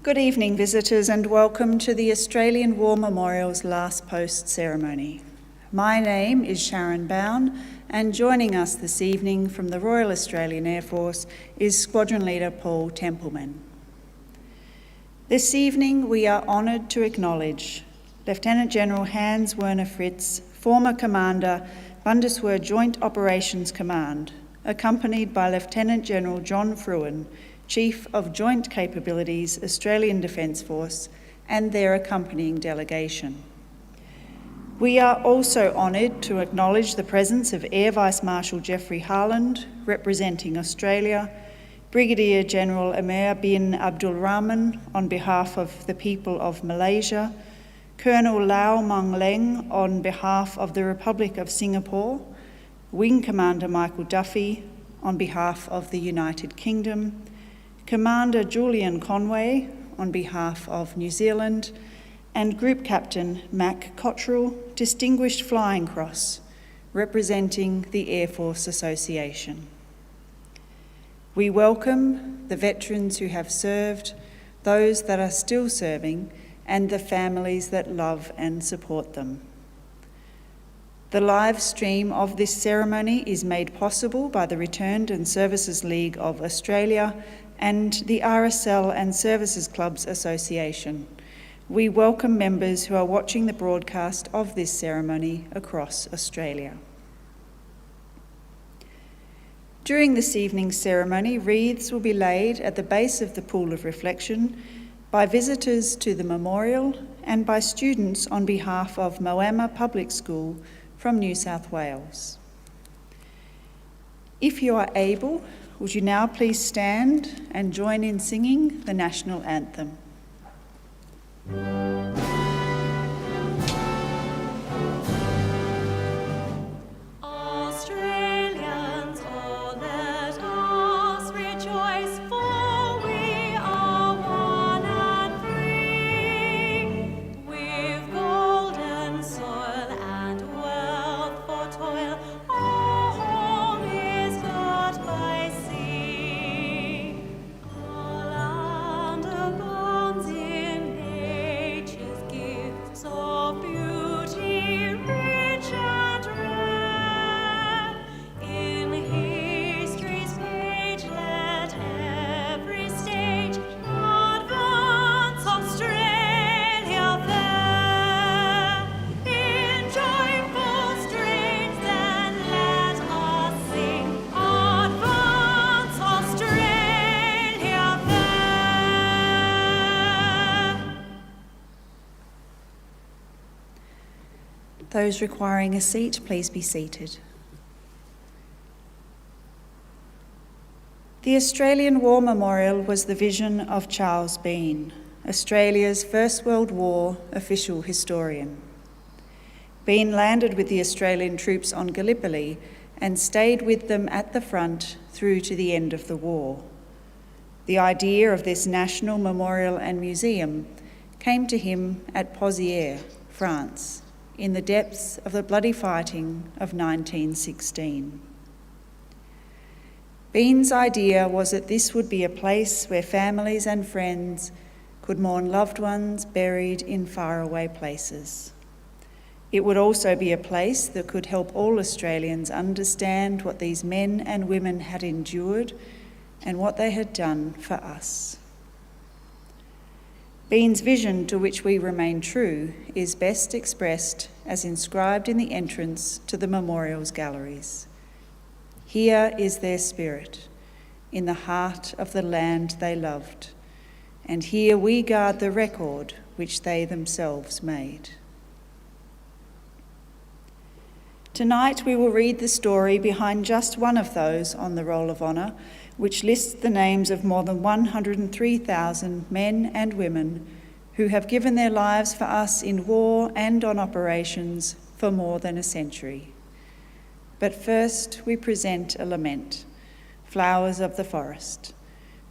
Good evening, visitors, and welcome to the Australian War Memorial's Last Post ceremony. My name is Sharon Bown, and joining us this evening from the Royal Australian Air Force is Squadron Leader Paul Templeman. This evening we are honoured to acknowledge Lieutenant General Hans Werner Fritz, former Commander, Bundeswehr Joint Operations Command, accompanied by Lieutenant General John Fruin, Chief of Joint Capabilities, Australian Defence Force, and their accompanying delegation. We are also honoured to acknowledge the presence of Air Vice Marshal Geoffrey Harland, representing Australia, Brigadier General Amer bin Abdul Rahman on behalf of the people of Malaysia, Colonel Lau Mang Leng on behalf of the Republic of Singapore, Wing Commander Michael Duffy on behalf of the United Kingdom, Commander Julian Conway on behalf of New Zealand, and Group Captain Mac Cottrell, Distinguished Flying Cross, representing the Air Force Association. We welcome the veterans who have served, those that are still serving, and the families that love and support them. The live stream of this ceremony is made possible by the Returned and Services League of Australia and the RSL and Services Clubs Association. We welcome members who are watching the broadcast of this ceremony across Australia. During this evening's ceremony, wreaths will be laid at the base of the Pool of Reflection by visitors to the memorial and by students on behalf of Moama Public School from New South Wales. If you are able, would you now please stand and join in singing the national anthem? Those requiring a seat, please be seated. The Australian War Memorial was the vision of Charles Bean, Australia's First World War official historian. Bean landed with the Australian troops on Gallipoli and stayed with them at the front through to the end of the war. The idea of this national memorial and museum came to him at Pozières, France, in the depths of the bloody fighting of 1916. Bean's idea was that this would be a place where families and friends could mourn loved ones buried in faraway places. It would also be a place that could help all Australians understand what these men and women had endured and what they had done for us. Bean's vision, to which we remain true, is best expressed as inscribed in the entrance to the memorial's galleries. Here is their spirit, in the heart of the land they loved, and here we guard the record which they themselves made. Tonight we will read the story behind just one of those on the Roll of Honour, which lists the names of more than 103,000 men and women who have given their lives for us in war and on operations for more than a century. But first we present a lament, Flowers of the Forest.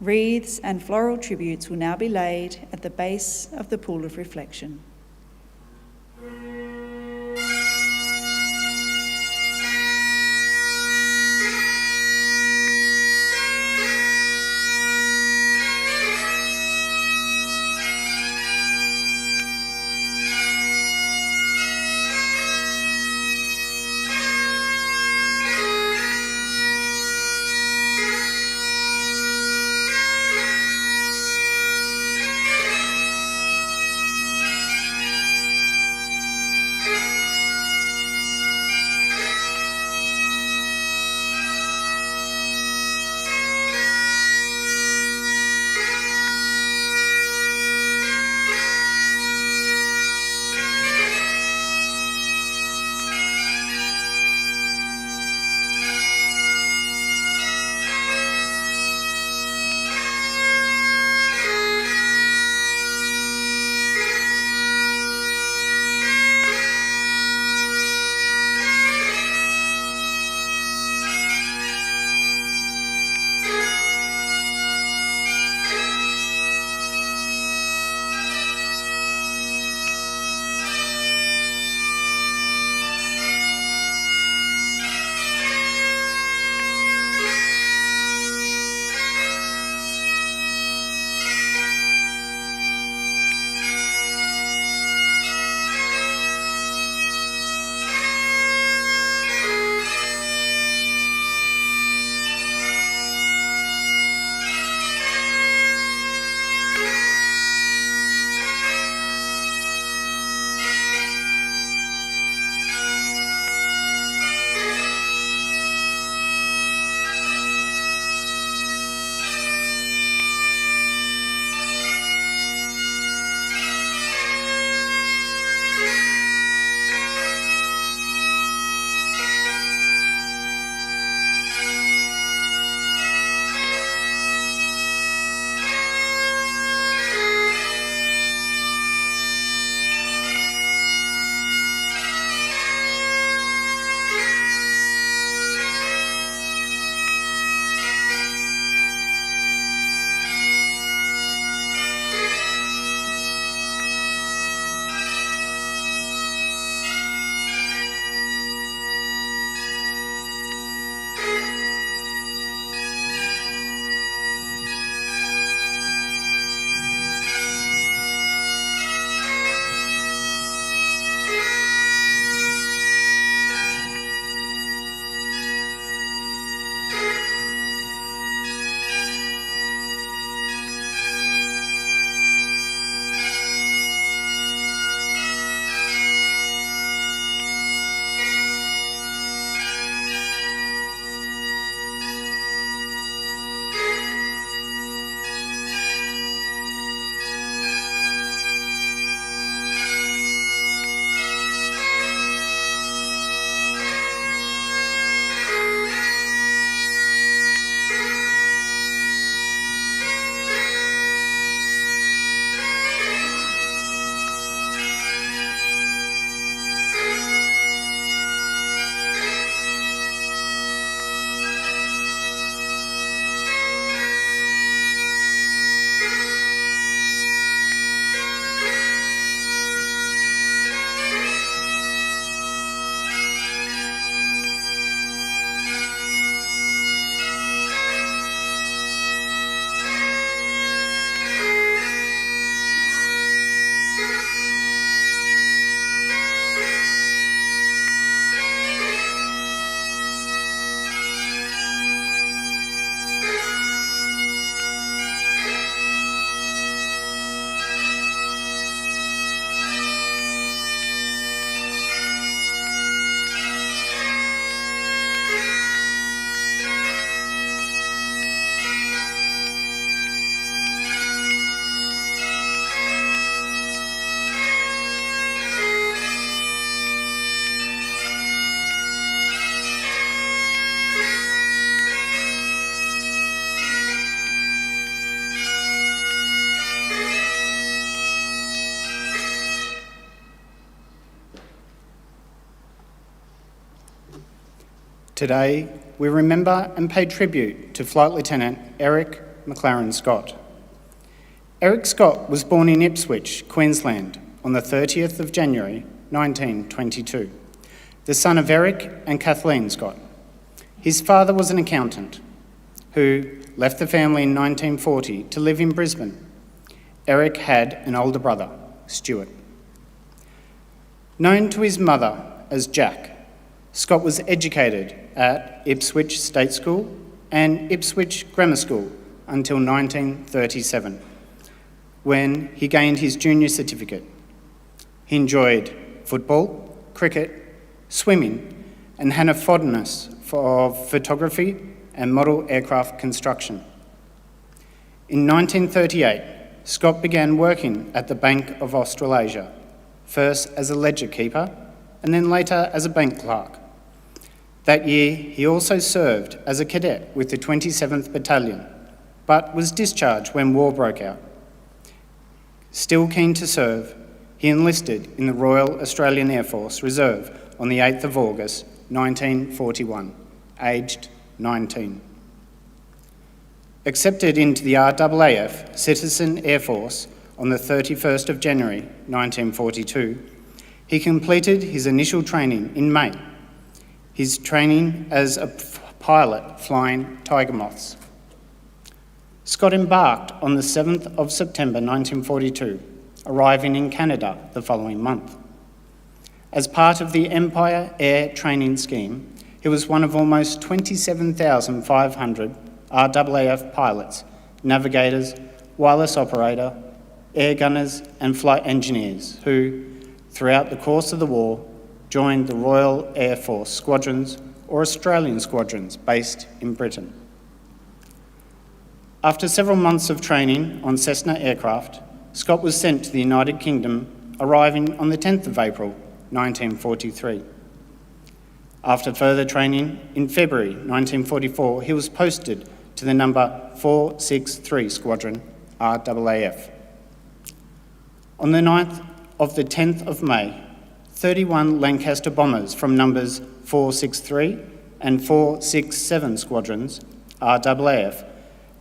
Wreaths and floral tributes will now be laid at the base of the Pool of Reflection. Today, we remember and pay tribute to Flight Lieutenant Eric McLaren Scott. Eric Scott was born in Ipswich, Queensland, on the 30th of January 1922, the son of Eric and Kathleen Scott. His father was an accountant who left the family in 1940 to live in Brisbane. Eric had an older brother, Stuart. Known to his mother as Jack, Scott was educated at Ipswich State School and Ipswich Grammar School until 1937, when he gained his junior certificate. He enjoyed football, cricket, swimming, and had a fondness for photography and model aircraft construction. In 1938, Scott began working at the Bank of Australasia, first as a ledger keeper and then later as a bank clerk. That year, he also served as a cadet with the 27th Battalion, but was discharged when war broke out. Still keen to serve, he enlisted in the Royal Australian Air Force Reserve on the 8th of August 1941, aged 19. Accepted into the RAAF Citizen Air Force on the 31st of January 1942, he completed his initial training in May, his training as a pilot flying Tiger Moths. Scott embarked on the 7th of September 1942, arriving in Canada the following month. As part of the Empire Air Training Scheme, he was one of almost 27,500 RAAF pilots, navigators, wireless operator, air gunners and flight engineers who, throughout the course of the war, joined the Royal Air Force squadrons or Australian squadrons based in Britain. After several months of training on Cessna aircraft, Scott was sent to the United Kingdom, arriving on the 10th of April 1943. After further training, in February 1944, he was posted to the number 463 Squadron, RAAF. On the 9th of the 10th of May, 31 Lancaster bombers from numbers 463 and 467 Squadrons, RAAF,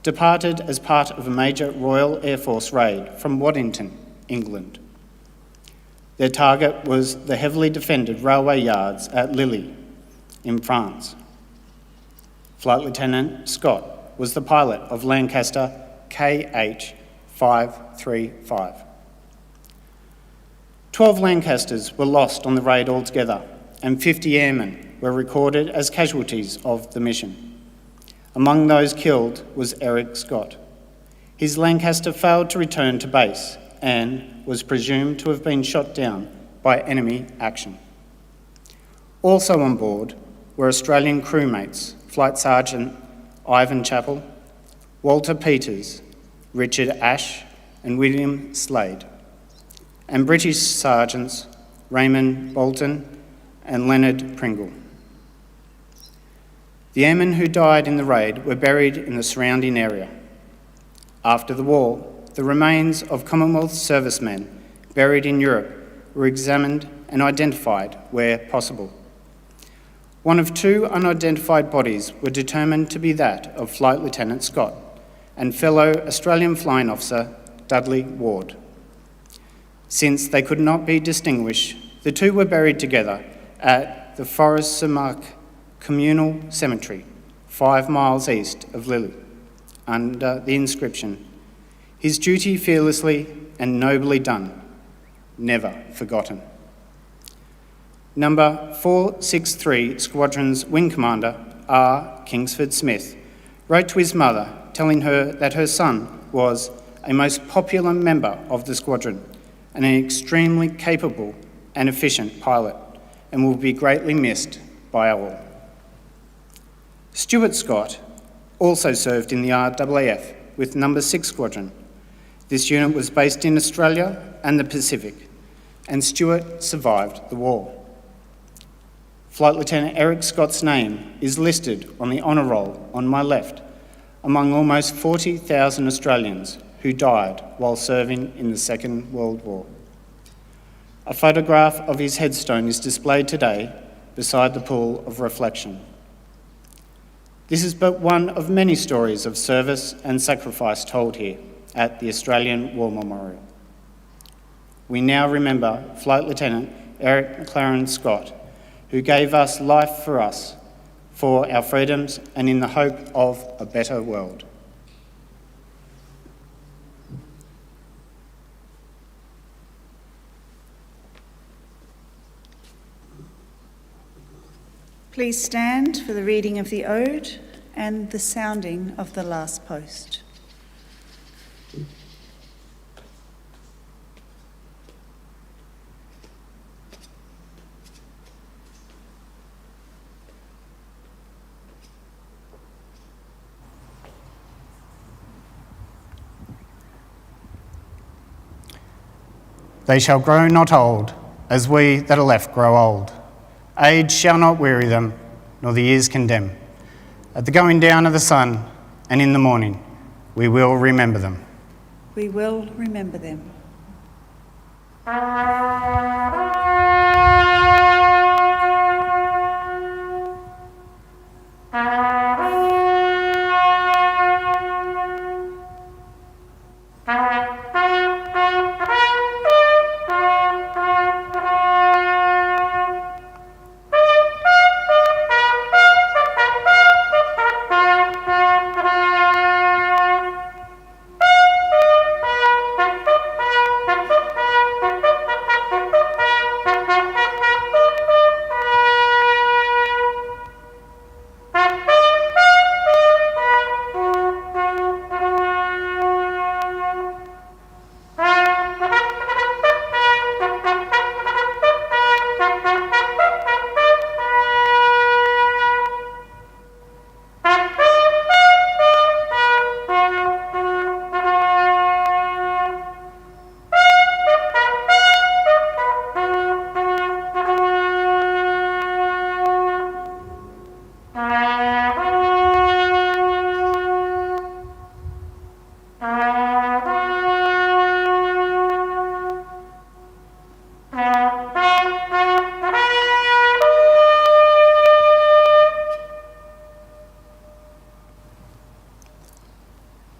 departed as part of a major Royal Air Force raid from Waddington, England. Their target was the heavily defended railway yards at Lille in France. Flight Lieutenant Scott was the pilot of Lancaster KH-535. 12 Lancasters were lost on the raid altogether, and 50 airmen were recorded as casualties of the mission. Among those killed was Eric Scott. His Lancaster failed to return to base and was presumed to have been shot down by enemy action. Also on board were Australian crewmates, Flight Sergeant Ivan Chappell, Walter Peters, Richard Ash and William Slade, and British Sergeants Raymond Bolton and Leonard Pringle. The airmen who died in the raid were buried in the surrounding area. After the war, the remains of Commonwealth servicemen buried in Europe were examined and identified where possible. One of 2 unidentified bodies were determined to be that of Flight Lieutenant Scott and fellow Australian flying officer Dudley Ward. Since they could not be distinguished, the 2 were buried together at the Forest Samark Communal Cemetery, 5 miles east of Lille, under the inscription, "His duty fearlessly and nobly done, never forgotten." Number 463 Squadron's Wing Commander, R. Kingsford Smith, wrote to his mother telling her that her son was a most popular member of the squadron and an extremely capable and efficient pilot, and will be greatly missed by all. Stuart Scott also served in the RAAF with Number 6 Squadron. This unit was based in Australia and the Pacific, and Stuart survived the war. Flight Lieutenant Eric Scott's name is listed on the honour roll on my left, among almost 40,000 Australians who died while serving in the Second World War. A photograph of his headstone is displayed today beside the pool of reflection. This is but one of many stories of service and sacrifice told here at the Australian War Memorial. We now remember Flight Lieutenant Eric McLaren Scott, who gave us life for us, for our freedoms and in the hope of a better world. Please stand for the reading of the Ode and the sounding of the last post. They shall grow not old, as we that are left grow old. Age shall not weary them, nor the years condemn. At the going down of the sun, and in the morning, we will remember them. We will remember them.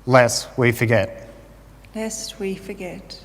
Lest we forget. Lest we forget.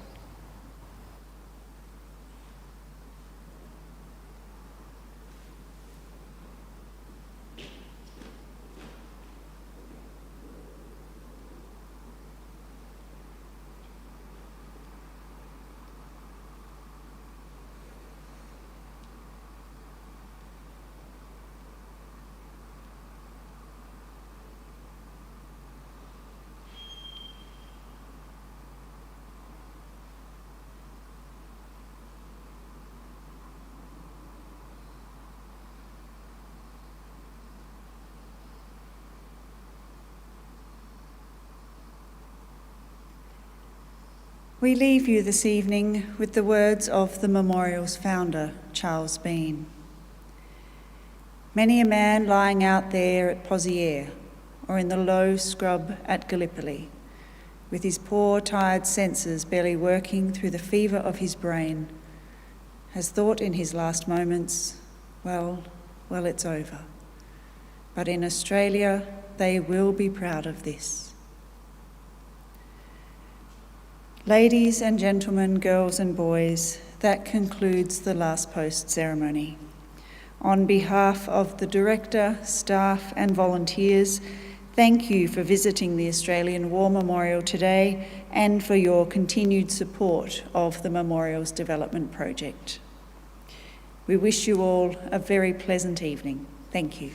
We leave you this evening with the words of the memorial's founder, Charles Bean. Many a man lying out there at Pozières or in the low scrub at Gallipoli, with his poor, tired senses barely working through the fever of his brain, has thought in his last moments, well, it's over. But in Australia, they will be proud of this. Ladies and gentlemen, girls and boys, that concludes the last post ceremony. On behalf of the Director, staff and volunteers, thank you for visiting the Australian War Memorial today and for your continued support of the Memorial's development project. We wish you all a very pleasant evening. Thank you.